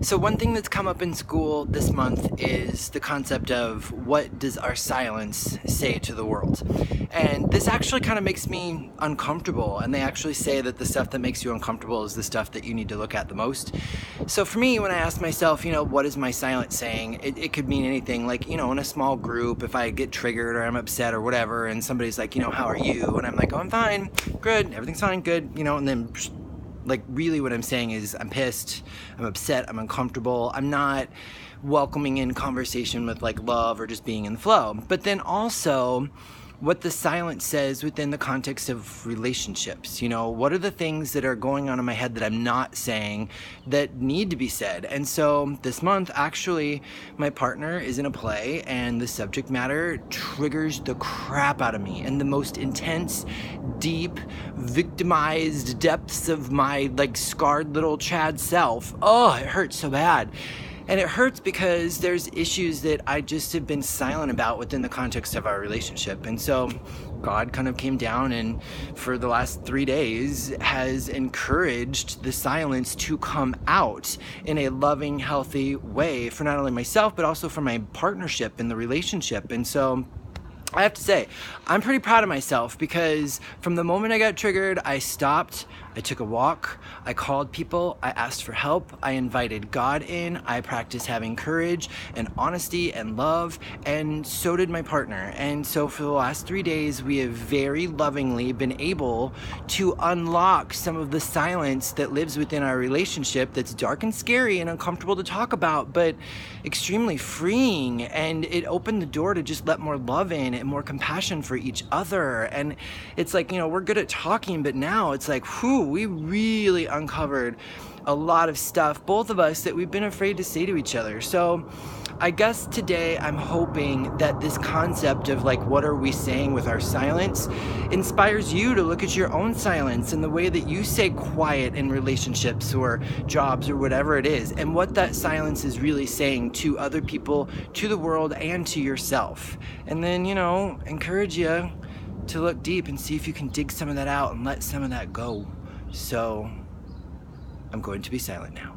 So one thing that's come up in school this month is the concept of what does our silence say to the world? And this actually kind of makes me uncomfortable. And they actually say that the stuff that makes you uncomfortable is the stuff that you need to look at the most. So for me, when I ask myself, what is my silence saying? It could mean anything. Like, in a small group, if I get triggered or I'm upset or whatever, and somebody's like, how are you? And I'm like, oh, I'm fine, good, everything's fine, good, and then like really what I'm saying is I'm pissed, I'm upset, I'm uncomfortable, I'm not welcoming in conversation with like love or just being in the flow. But then also what the silence says within the context of relationships. What are the things that are going on in my head that I'm not saying that need to be said? And so this month, actually, my partner is in a play and the subject matter triggers the crap out of me in the most intense, deep, victimized depths of my like scarred little Chad self. Oh, it hurts so bad. And it hurts because there's issues that I just have been silent about within the context of our relationship. And so God kind of came down and for the last 3 days has encouraged the silence to come out in a loving, healthy way for not only myself, but also for my partnership in the relationship. And so I have to say, I'm pretty proud of myself because from the moment I got triggered, I stopped, I took a walk, I called people, I asked for help, I invited God in, I practiced having courage and honesty and love, and so did my partner. And so for the last 3 days, we have very lovingly been able to unlock some of the silence that lives within our relationship that's dark and scary and uncomfortable to talk about, but extremely freeing. And it opened the door to just let more love in and more compassion for each other. And it's like, we're good at talking, but now it's like, we really uncovered a lot of stuff, both of us, that we've been afraid to say to each other. So I guess today I'm hoping that this concept of like, what are we saying with our silence inspires you to look at your own silence and the way that you say quiet in relationships or jobs or whatever it is, and what that silence is really saying to other people, to the world, and to yourself. And then, encourage you to look deep and see if you can dig some of that out and let some of that go. So I'm going to be silent now.